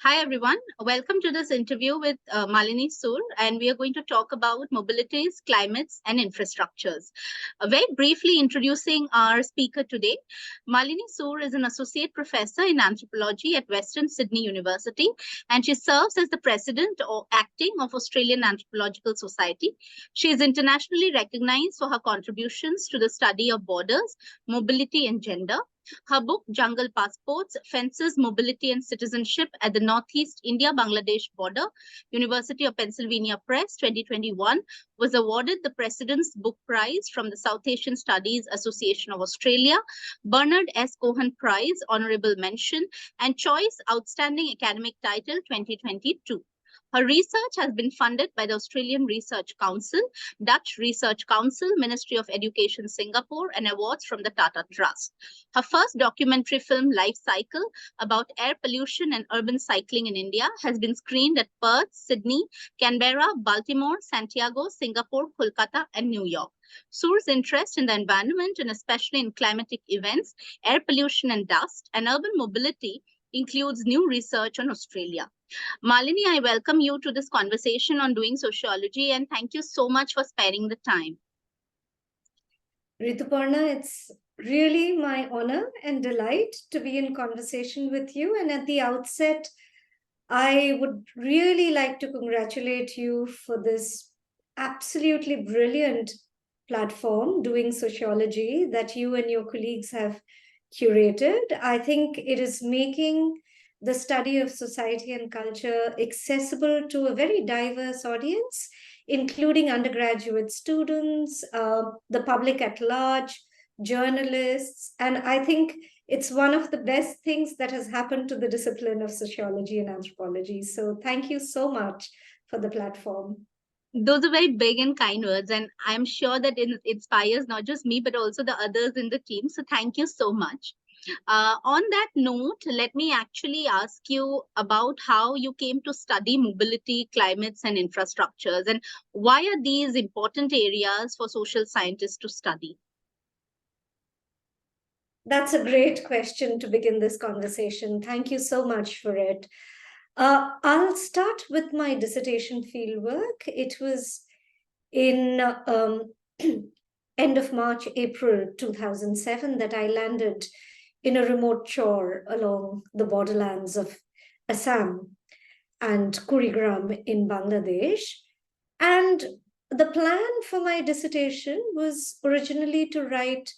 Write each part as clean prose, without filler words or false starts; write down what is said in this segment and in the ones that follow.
Hi, everyone. Welcome to this interview with Malini Sur, and we are going to talk about mobilities, climates, and infrastructures. Very briefly introducing our speaker today, Malini Sur is an associate professor in anthropology at Western Sydney University, and she serves as the president or acting of Australian Anthropological Society. She is internationally recognized for her contributions to the study of borders, mobility, and gender. Her book, Jungle Passports, Fences, Mobility and Citizenship at the Northeast India-Bangladesh Border, University of Pennsylvania Press, 2021, was awarded the President's Book Prize from the South Asian Studies Association of Australia, Bernard S. Cohen Prize, Honorable Mention, and Choice Outstanding Academic Title 2022. Her research has been funded by the Australian Research Council, Dutch Research Council, Ministry of Education Singapore, and awards from the Tata Trust. Her first documentary film, Life Cycle, about air pollution and urban cycling in India, has been screened at Perth, Sydney, Canberra, Baltimore, Santiago, Singapore, Kolkata, and New York. Sur's interest in the environment, and especially in climatic events, air pollution and dust, and urban mobility includes new research on Australia. Malini, I welcome you to this conversation on doing sociology, and thank you so much for sparing the time. Rituparna, it's really my honor and delight to be in conversation with you. And at the outset, I would really like to congratulate you for this absolutely brilliant platform, Doing Sociology, that you and your colleagues have curated. I think it is making the study of society and culture accessible to a very diverse audience, including undergraduate students, the public at large, journalists. And I think it's one of the best things that has happened to the discipline of sociology and anthropology. So thank you so much for the platform. Those are very big and kind words, and I'm sure that it inspires not just me, but also the others in the team. So thank you so much. On that note, let me actually ask you about how you came to study mobility, climates, and infrastructures, and why are these important areas for social scientists to study? That's a great question to begin this conversation. Thank you so much for it. I'll start with my dissertation fieldwork. It was in end of March, April 2007 that I landed in a remote chore along the borderlands of Assam and Kurigram in Bangladesh. And the plan for my dissertation was originally to write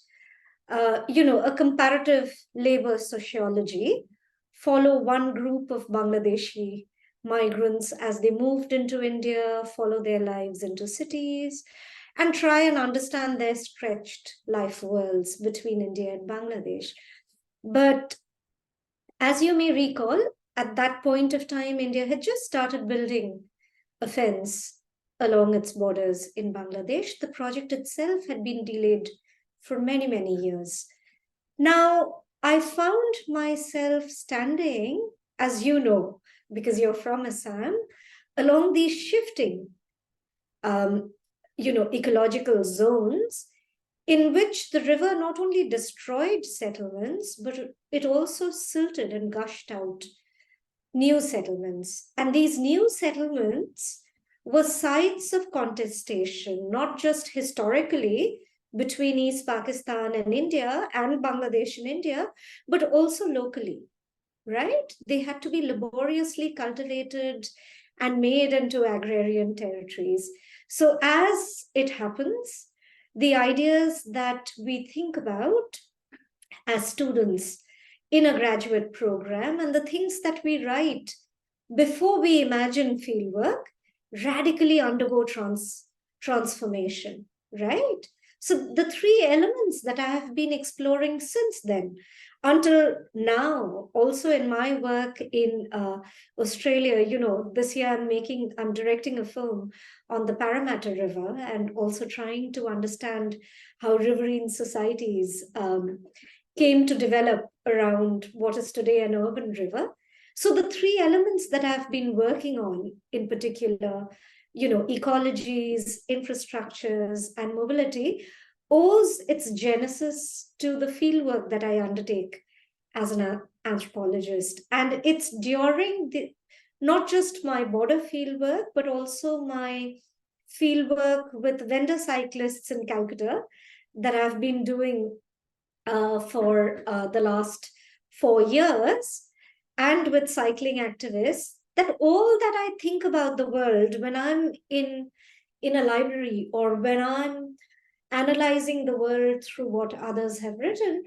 a comparative labor sociology, follow one group of Bangladeshi migrants as they moved into India, follow their lives into cities, and try and understand their stretched life worlds between India and Bangladesh. But as you may recall, at that point of time, India had just started building a fence along its borders in Bangladesh. The project itself had been delayed for many, many years. Now, I found myself standing, as you know, because you're from Assam, along these shifting, ecological zones in which the river not only destroyed settlements, but it also silted and gushed out new settlements. And these new settlements were sites of contestation, not just historically between East Pakistan and India and Bangladesh and India, but also locally, right? They had to be laboriously cultivated and made into agrarian territories. So, as it happens, the ideas that we think about as students in a graduate program and the things that we write before we imagine fieldwork radically undergo transformation, right? So the three elements that I have been exploring since then until now, also in my work in Australia, this year I'm directing a film on the Parramatta River and also trying to understand how riverine societies came to develop around what is today an urban river. So the three elements that I've been working on in particular, ecologies, infrastructures, and mobility, owes its genesis to the fieldwork that I undertake as an anthropologist. And it's during not just my border fieldwork, but also my fieldwork with vendor cyclists in Calcutta that I've been doing for the last 4 years, and with cycling activists, that all that I think about the world when I'm in a library, or when I'm analyzing the world through what others have written,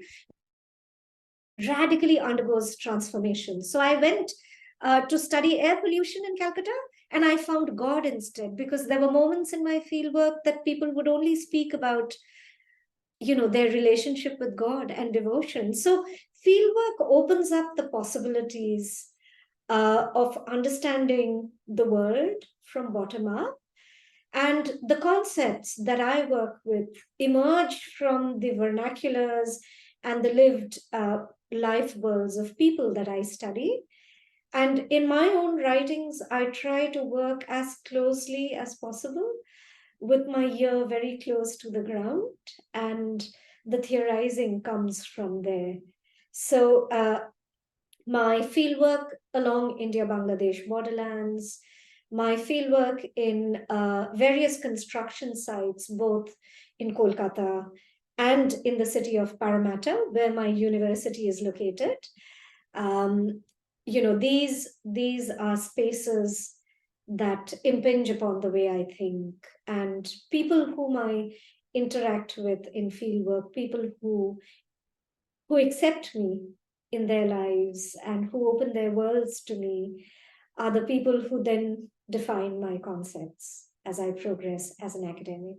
radically undergoes transformation. So I went to study air pollution in Calcutta, and I found God instead, because there were moments in my fieldwork that people would only speak about, their relationship with God and devotion. So fieldwork opens up the possibilities of understanding the world from bottom up. And the concepts that I work with emerge from the vernaculars and the lived life worlds of people that I study. And in my own writings, I try to work as closely as possible with my ear very close to the ground, and the theorizing comes from there. So, my fieldwork along India-Bangladesh borderlands, my fieldwork in various construction sites, both in Kolkata and in the city of Parramatta, where my university is located. These are spaces that impinge upon the way I think, and people whom I interact with in fieldwork, people who accept me in their lives and who open their worlds to me, are the people who then define my concepts as I progress as an academic.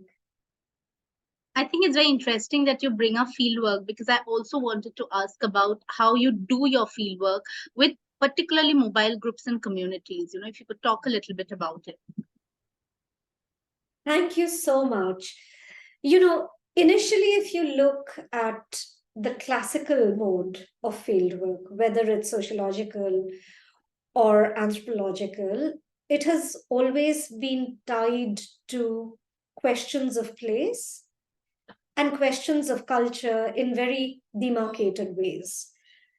I think it's very interesting that you bring up fieldwork, because I also wanted to ask about how you do your fieldwork with particularly mobile groups and communities. If you could talk a little bit about it. Thank you so much. Initially, if you look at the classical mode of fieldwork, whether it's sociological or anthropological, it has always been tied to questions of place and questions of culture in very demarcated ways.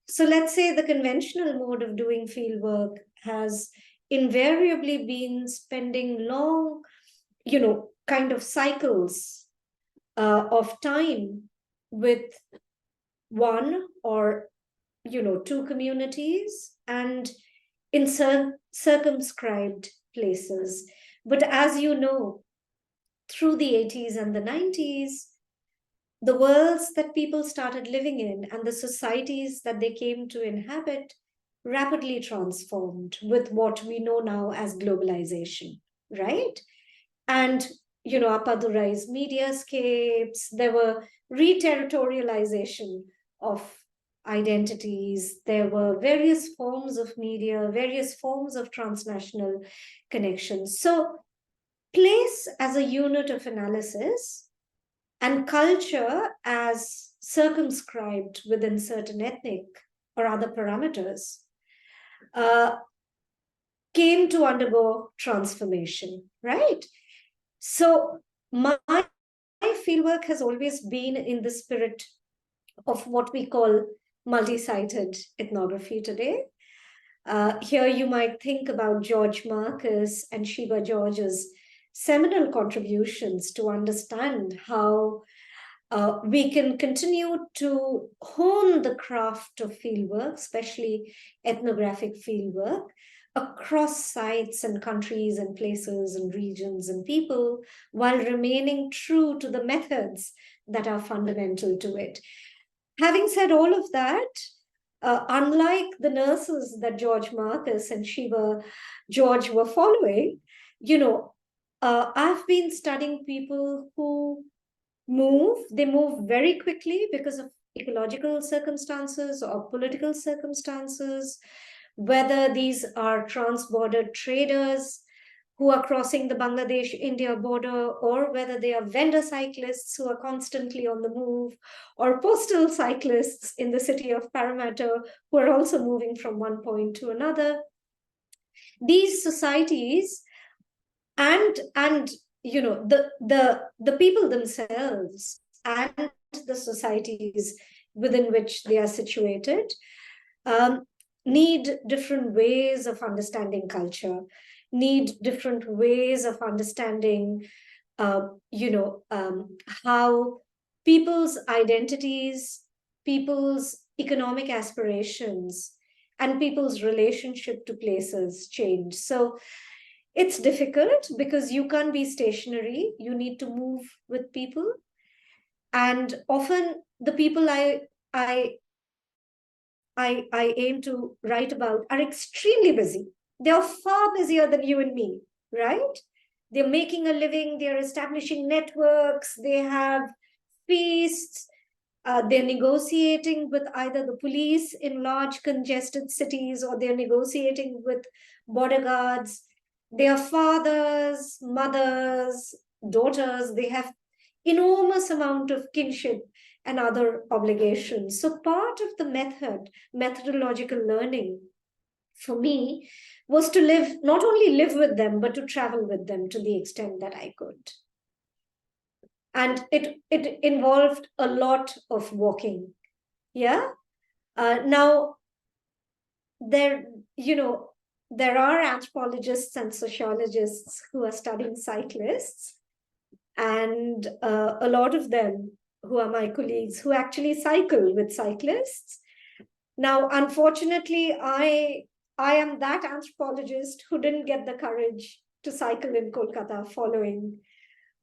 So let's say the conventional mode of doing fieldwork has invariably been spending long, kind of cycles of time with one or, two communities, and in circumscribed places. But as you know, through the 80s and the 90s, the worlds that people started living in and the societies that they came to inhabit rapidly transformed with what we know now as globalization, right? And, Appadurais mediascapes, there were re-territorialization of identities, there were various forms of media, various forms of transnational connections. So place as a unit of analysis and culture as circumscribed within certain ethnic or other parameters uh, came to undergo transformation, right? So my fieldwork has always been in the spirit of what we call multicided ethnography today. Here you might think about George Marcus and Sheba George's seminal contributions to understand how we can continue to hone the craft of fieldwork, especially ethnographic fieldwork, across sites and countries and places and regions and people, while remaining true to the methods that are fundamental to it. Having said all of that, unlike the nurses that George Marcus and Sheba George were following, I've been studying people who they move very quickly because of ecological circumstances or political circumstances, whether these are trans-border traders who are crossing the Bangladesh-India border, or whether they are vendor cyclists who are constantly on the move, or postal cyclists in the city of Parramatta who are also moving from one point to another. These societies and the people themselves and the societies within which they are situated need different ways of understanding culture, need different ways of understanding, uh, you know, how people's identities, people's economic aspirations, and people's relationship to places change. So it's difficult because you can't be stationary. You need to move with people. And often the people I I aim to write about are extremely busy. They are far busier than you and me, right? They're making a living, they're establishing networks, they have feasts, they're negotiating with either the police in large congested cities or they're negotiating with border guards. They are fathers, mothers, daughters, they have enormous amount of kinship and other obligations. So part of the methodological learning for me was to not only live with them, but to travel with them to the extent that I could. And it involved a lot of walking. Yeah. Now there, you know, there are anthropologists and sociologists who are studying cyclists, and a lot of them who are my colleagues who actually cycle with cyclists. Now, unfortunately, I am that anthropologist who didn't get the courage to cycle in Kolkata following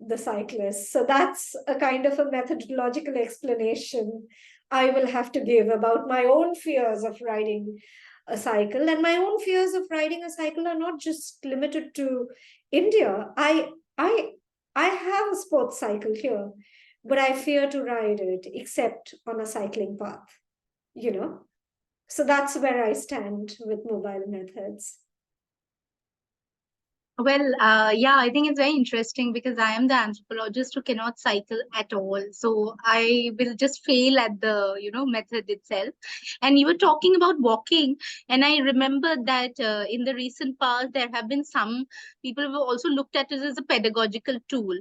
the cyclists. So that's a kind of a methodological explanation I will have to give about my own fears of riding a cycle. And my own fears of riding a cycle are not just limited to India. I I have a sports cycle here, but I fear to ride it except on a cycling path, you know. So that's where I stand with mobile methods. Well, yeah, I think it's very interesting because I am the anthropologist who cannot cycle at all. So I will just fail at the, method itself. And you were talking about walking, and I remember that in the recent past there have been some people who have also looked at it as a pedagogical tool.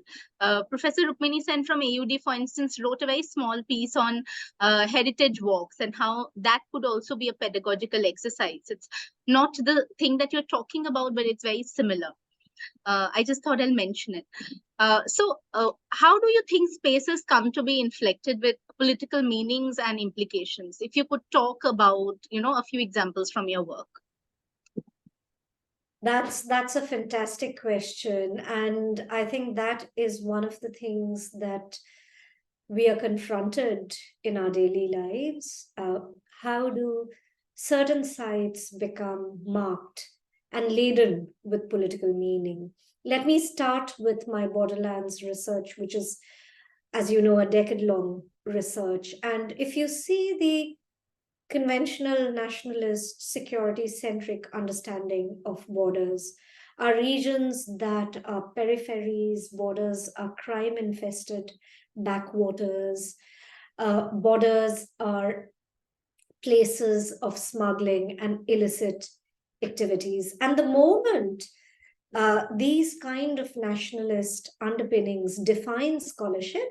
Professor Rukmini Sen from AUD, for instance, wrote a very small piece on heritage walks and how that could also be a pedagogical exercise. It's not the thing that you're talking about, but it's very similar. I just thought I'll mention it. How do you think spaces come to be inflected with political meanings and implications? If you could talk about, a few examples from your work. That's a fantastic question, and I think that is one of the things that we are confronted in our daily lives. How do certain sites become marked and laden with political meaning? Let me start with my Borderlands research, which is, as you know, a decade-long research. And if you see the conventional nationalist security-centric understanding of borders, are regions that are peripheries, borders are crime-infested backwaters, borders are places of smuggling and illicit activities. And the moment these kind of nationalist underpinnings define scholarship,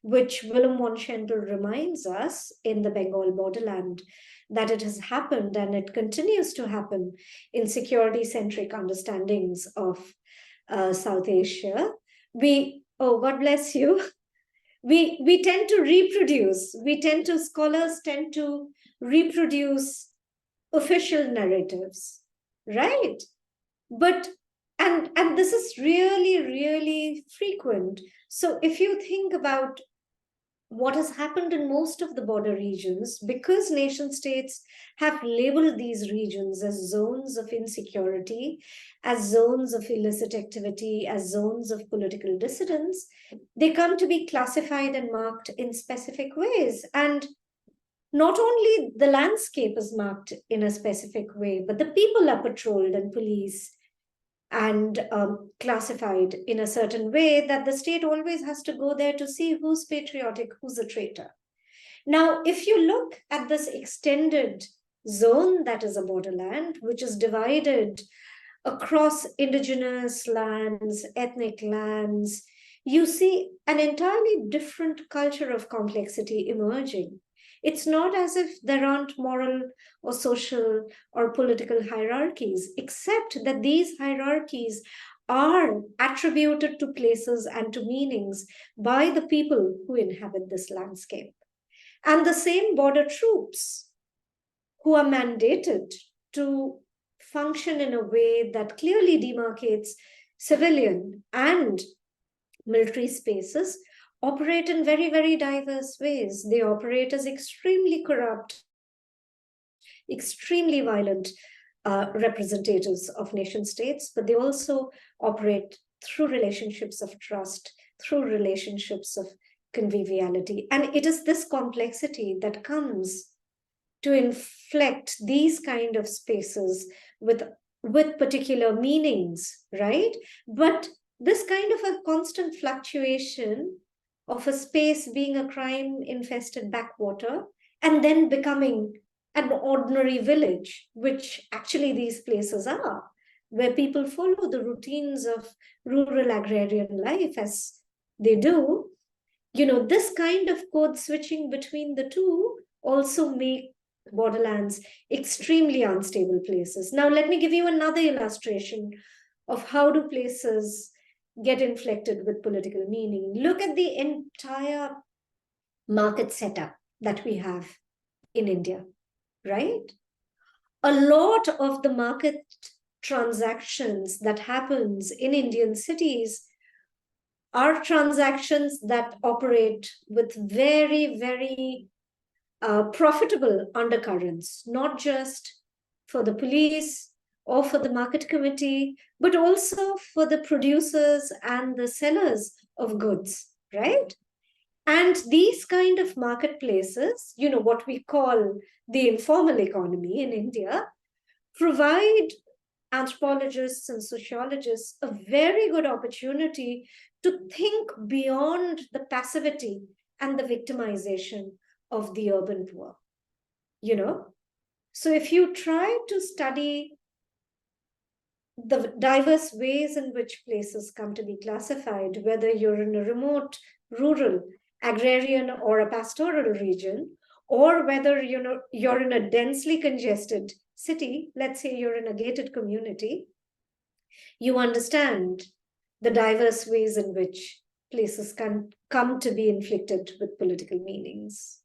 which Willem von Schentel reminds us in the Bengal borderland, that it has happened and it continues to happen in security-centric understandings of South Asia. Oh, God bless you. We tend to reproduce. Scholars tend to reproduce official narratives, right? But and this is really, really frequent. So if you think about what has happened in most of the border regions, because nation states have labeled these regions as zones of insecurity, as zones of illicit activity, as zones of political dissidence, they come to be classified and marked in specific ways. And not only the landscape is marked in a specific way, but the people are patrolled and policed and classified in a certain way that the state always has to go there to see who's patriotic, who's a traitor. Now, if you look at this extended zone that is a borderland, which is divided across indigenous lands, ethnic lands, you see an entirely different culture of complexity emerging. It's not as if there aren't moral or social or political hierarchies, except that these hierarchies are attributed to places and to meanings by the people who inhabit this landscape. And the same border troops who are mandated to function in a way that clearly demarcates civilian and military spaces operate in very, very diverse ways. They operate as extremely corrupt, extremely violent representatives of nation states, but they also operate through relationships of trust, through relationships of conviviality. And it is this complexity that comes to inflect these kind of spaces with particular meanings, right? But this kind of a constant fluctuation of a space being a crime infested backwater and then becoming an ordinary village, which actually these places are, where people follow the routines of rural agrarian life as they do. This kind of code switching between the two also make borderlands extremely unstable places. Now, let me give you another illustration of how do places get inflected with political meaning. Look at the entire market setup that we have in India, right? A lot of the market transactions that happens in Indian cities are transactions that operate with very, very profitable undercurrents, not just for the police or for the market committee, but also for the producers and the sellers of goods, right? And these kind of marketplaces, what we call the informal economy in India, provide anthropologists and sociologists a very good opportunity to think beyond the passivity and the victimization of the urban poor. So if you try to study the diverse ways in which places come to be classified, whether you're in a remote, rural, agrarian, or a pastoral region, or whether you're in a densely congested city, let's say you're in a gated community, you understand the diverse ways in which places can come to be inflicted with political meanings.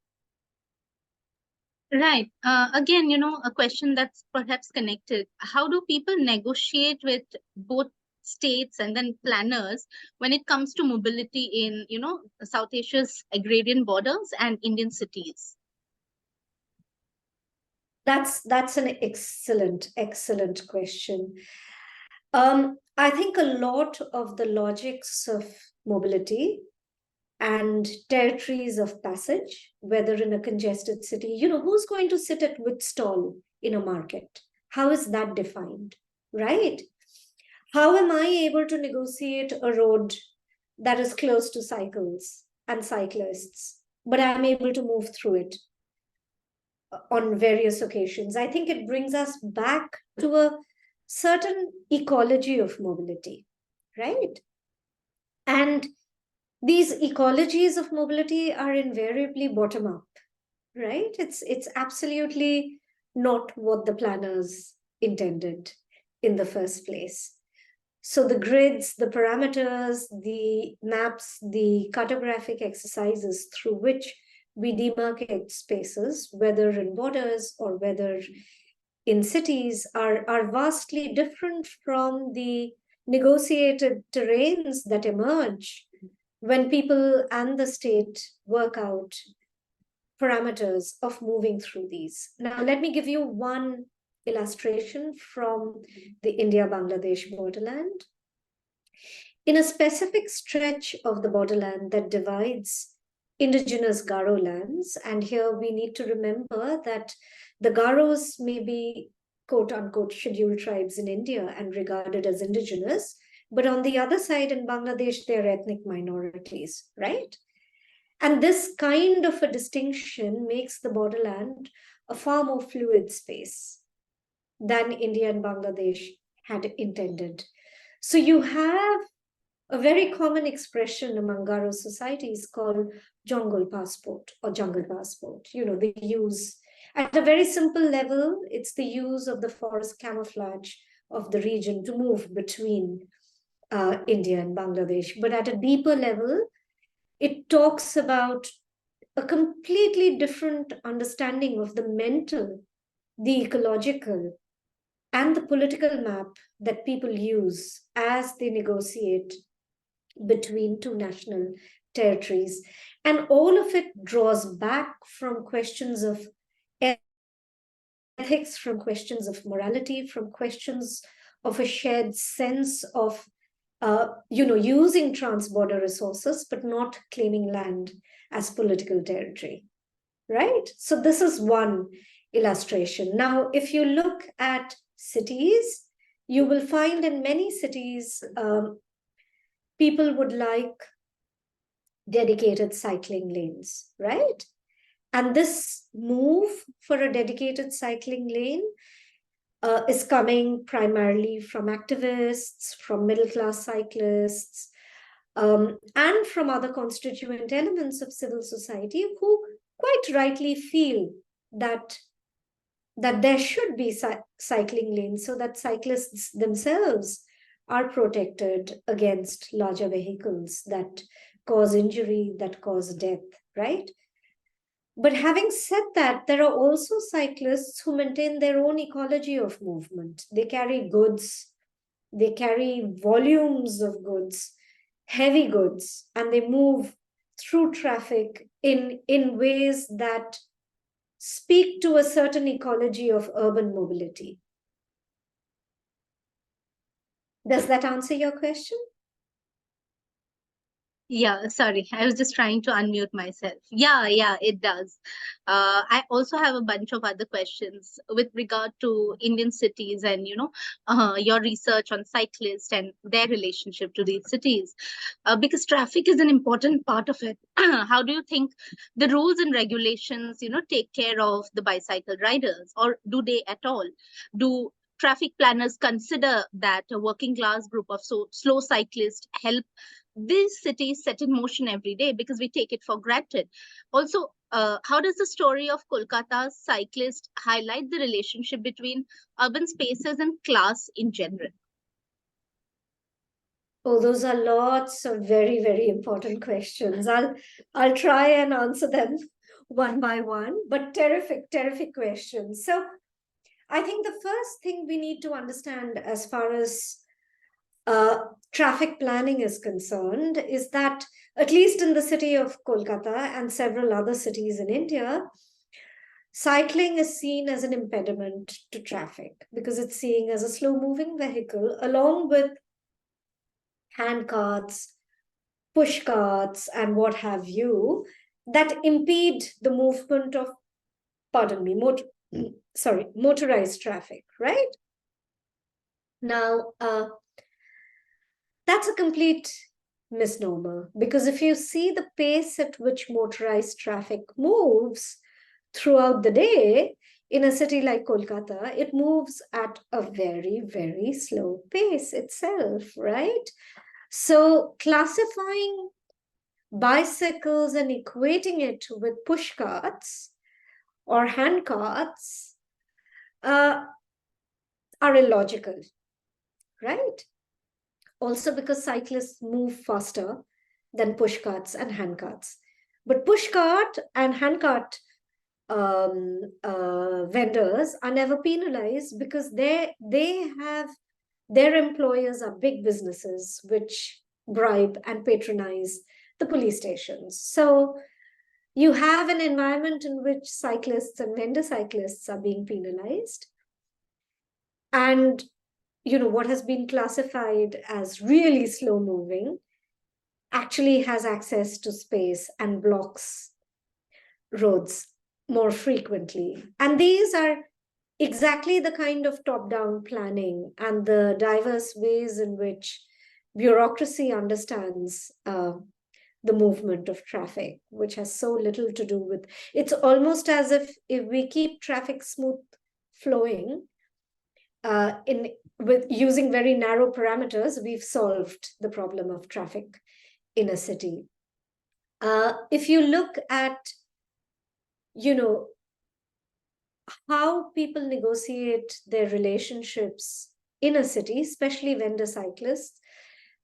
Right. Again, a question that's perhaps connected. How do people negotiate with both states and then planners when it comes to mobility in, South Asia's agrarian borders and Indian cities? That's an excellent question. I think a lot of the logics of mobility and territories of passage, whether in a congested city, who's going to sit at which stall in a market? How is that defined, right? How am I able to negotiate a road that is close to cycles and cyclists, but I'm able to move through it on various occasions? I think it brings us back to a certain ecology of mobility, right? And these ecologies of mobility are invariably bottom up, right? It's absolutely not what the planners intended in the first place. So the grids, the parameters, the maps, the cartographic exercises through which we demarcate spaces, whether in borders or whether in cities, are vastly different from the negotiated terrains that emerge when people and the state work out parameters of moving through these. Now, let me give you one illustration from the India-Bangladesh borderland. In a specific stretch of the borderland that divides indigenous Garo lands, and here we need to remember that the Garos may be quote-unquote scheduled tribes in India and regarded as indigenous, but on the other side in Bangladesh, they're ethnic minorities, right? And this kind of a distinction makes the borderland a far more fluid space than India and Bangladesh had intended. So you have a very common expression among Garo societies called jungle passport or jungle passport. The use, at a very simple level, it's the use of the forest camouflage of the region to move between India and Bangladesh. But at a deeper level, it talks about a completely different understanding of the mental, the ecological, and the political map that people use as they negotiate between two national territories. And all of it draws back from questions of ethics, from questions of morality, from questions of a shared sense of using trans-border resources, but not claiming land as political territory, right? So this is one illustration. Now, if you look at cities, you will find in many cities, people would like dedicated cycling lanes, right? And this move for a dedicated cycling lane is coming primarily from activists, from middle-class cyclists, and from other constituent elements of civil society who quite rightly feel that there should be cycling lanes so that cyclists themselves are protected against larger vehicles that cause injury, that cause death, right? But having said that, there are also cyclists who maintain their own ecology of movement. They carry goods, they carry volumes of goods, heavy goods, and they move through traffic in ways that speak to a certain ecology of urban mobility. Does that answer your question? Yeah, sorry. I was just trying to unmute myself. Yeah, it does. I also have a bunch of other questions with regard to Indian cities and, your research on cyclists and their relationship to these cities, because traffic is an important part of it. How do you think the rules and regulations, take care of the bicycle riders, or do they at all? Do traffic planners consider that a working class group of slow cyclists help these cities set in motion every day, because we take it for granted? Also, how does the story of Kolkata's cyclist highlight the relationship between urban spaces and class in general? Oh, those are lots of very, very important questions. I'll try and answer them one by one, but terrific questions. So I think the first thing we need to understand as far as traffic planning is concerned is that, at least in the city of Kolkata and several other cities in India, cycling is seen as an impediment to traffic because it's seen as a slow moving vehicle along with hand carts, push carts, and what have you, that impede the movement of, pardon me, motorized traffic, right? Now, that's a complete misnomer, because if you see the pace at which motorized traffic moves throughout the day in a city like Kolkata, it moves at a very, very slow pace itself, right? So classifying bicycles and equating it with push carts or hand carts are illogical, right? Also because cyclists move faster than push carts and hand carts. But push cart and hand cart vendors are never penalized because they have, their employers are big businesses which bribe and patronize the police stations. So you have an environment in which cyclists and vendor cyclists are being penalized. And what has been classified as really slow moving actually has access to space and blocks roads more frequently. And these are exactly the kind of top-down planning and the diverse ways in which bureaucracy understands the movement of traffic, which has so little to do with, it's almost as if we keep traffic smooth flowing, with using very narrow parameters, we've solved the problem of traffic in a city. If you look at, how people negotiate their relationships in a city, especially vendor cyclists,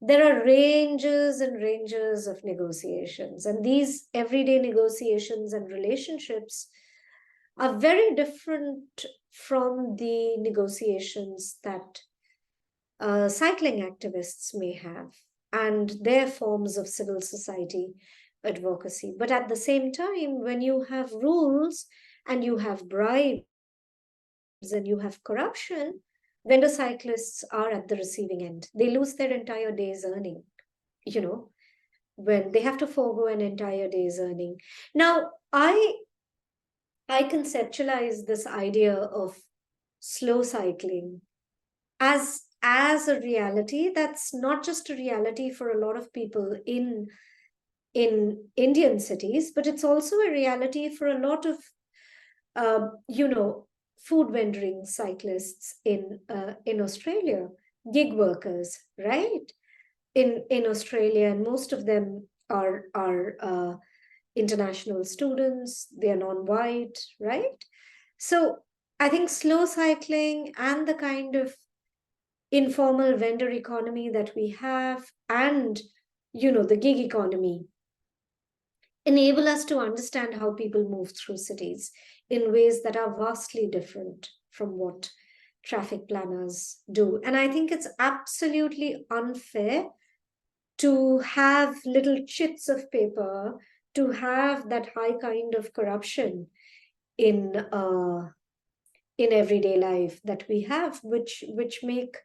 there are ranges and ranges of negotiations. And these everyday negotiations and relationships are very different from the negotiations that cycling activists may have and their forms of civil society advocacy. But at the same time, when you have rules and you have bribes and you have corruption, vendor cyclists are at the receiving end. They lose their entire day's earning, you know, when they have to forego an entire day's earning. Now, I conceptualize this idea of slow cycling as a reality that's not just a reality for a lot of people in Indian cities, but it's also a reality for a lot of uh, you know food vendoring cyclists in Australia, gig workers, right? In Australia, and most of them are international students. They are non-white, right? So I think slow cycling and the kind of informal vendor economy that we have, and the gig economy, enable us to understand how people move through cities in ways that are vastly different from what traffic planners do. And I think it's absolutely unfair to have little chits of paper, to have that high kind of corruption in in everyday life that we have, which make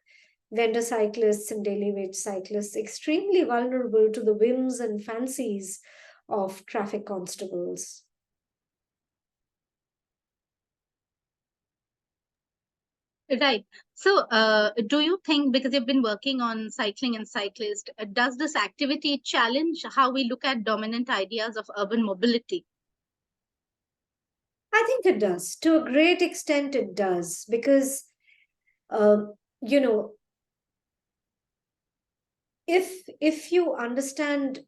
vendor cyclists and daily wage cyclists extremely vulnerable to the whims and fancies of traffic constables. Right. So, do you think, because you've been working on cycling and cyclists, does this activity challenge how we look at dominant ideas of urban mobility? I think it does. To a great extent, it does, because, um, you know, if you understand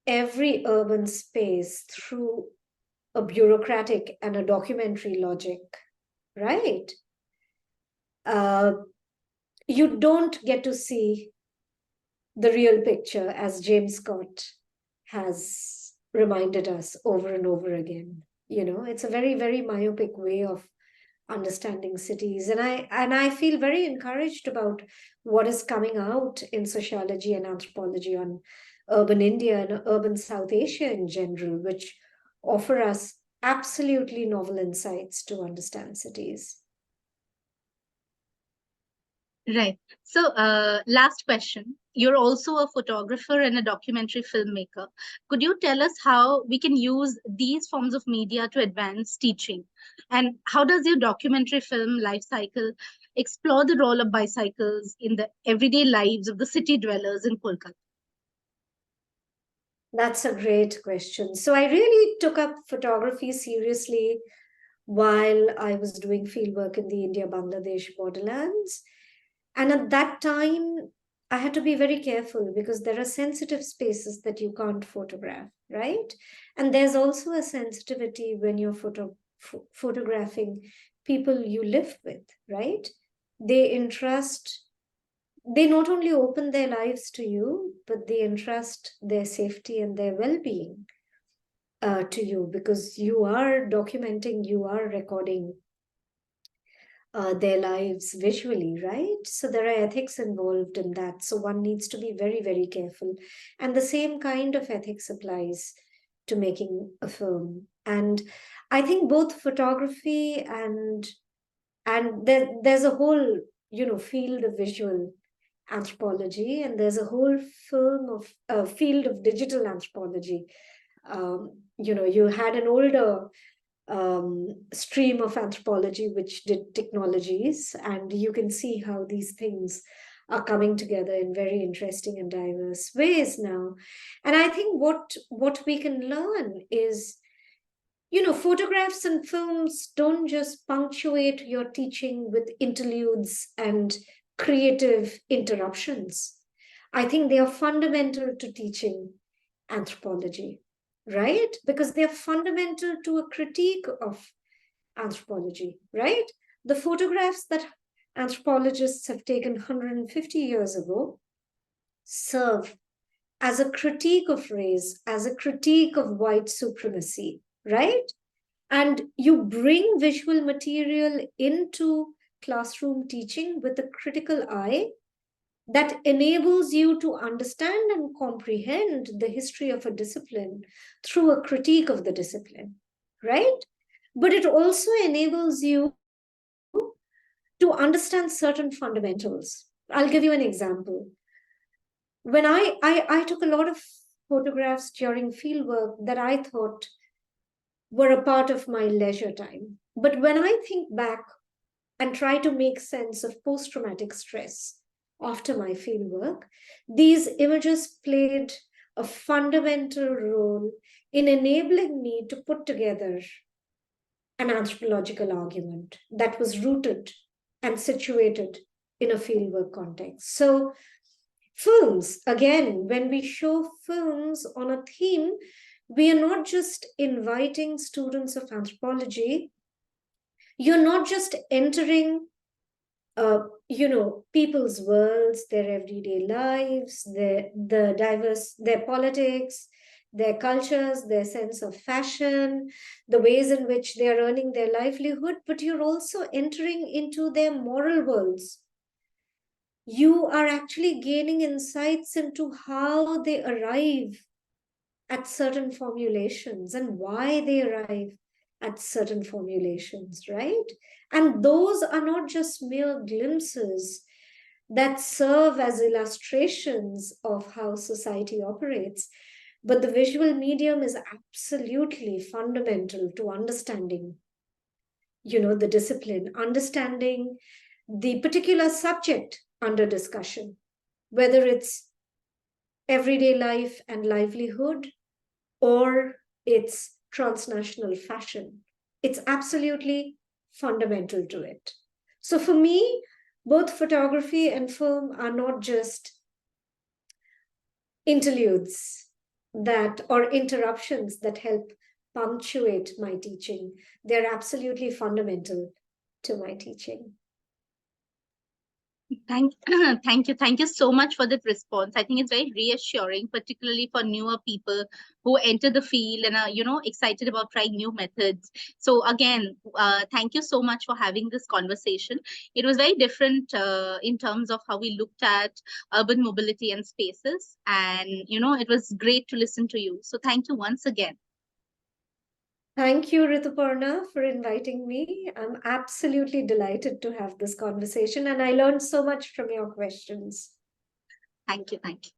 every urban space through a bureaucratic and a documentary logic, right? Uh, you don't get to see the real picture, as James Scott has reminded us over and over again. It's a very, very myopic way of understanding cities. And I feel very encouraged about what is coming out in sociology and anthropology on urban India and urban South Asia in general, which offer us absolutely novel insights to understand cities. Right. So, last question. You're also a photographer and a documentary filmmaker. Could you tell us how we can use these forms of media to advance teaching? And how does your documentary film life cycle explore the role of bicycles in the everyday lives of the city dwellers in Kolkata? That's a great question. So I really took up photography seriously while I was doing fieldwork in the India-Bangladesh borderlands. And at that time, I had to be very careful because there are sensitive spaces that you can't photograph, right? And there's also a sensitivity when you're photographing people you live with, right? They entrust, they not only open their lives to you, but they entrust their safety and their well being to you, because you are documenting, you are recording their lives visually, right? So there are ethics involved in that. So one needs to be very, very careful. And the same kind of ethics applies to making a film. And I think both photography and there's a whole field of visual anthropology, and there's a whole film of field of digital anthropology. You had an older stream of anthropology which did technologies, and you can see how these things are coming together in very interesting and diverse ways now. And I think what we can learn is Photographs and films don't just punctuate your teaching with interludes and creative interruptions. I think they are fundamental to teaching anthropology, right? Because they are fundamental to a critique of anthropology, right? The photographs that anthropologists have taken 150 years ago serve as a critique of race, as a critique of white supremacy, right? And you bring visual material into classroom teaching with a critical eye that enables you to understand and comprehend the history of a discipline through a critique of the discipline, right? But it also enables you to understand certain fundamentals. I'll give you an example. When I took a lot of photographs during fieldwork that I thought were a part of my leisure time. But when I think back and try to make sense of post traumatic stress after my fieldwork, these images played a fundamental role in enabling me to put together an anthropological argument that was rooted and situated in a fieldwork context. So, films, again, when we show films on a theme, we are not just inviting students of anthropology, you're not just entering people's worlds, their everyday lives, their politics, their cultures, their sense of fashion, the ways in which they are earning their livelihood, but you're also entering into their moral worlds. You are actually gaining insights into how they arrive at certain formulations and why they arrive at certain formulations, right? And those are not just mere glimpses that serve as illustrations of how society operates, but the visual medium is absolutely fundamental to understanding, the discipline, understanding the particular subject under discussion, whether it's everyday life and livelihood or it's transnational fashion. It's absolutely fundamental to it. So for me, both photography and film are not just interludes that or interruptions that help punctuate my teaching. They're absolutely fundamental to my teaching. Thank you so much for that response. I think it's very reassuring, particularly for newer people who enter the field and are, excited about trying new methods. So again, thank you so much for having this conversation. It was very different in terms of how we looked at urban mobility and spaces, and it was great to listen to you. So thank you once again. Thank you, Rituparna, for inviting me. I'm absolutely delighted to have this conversation, and I learned so much from your questions. Thank you. Thank you.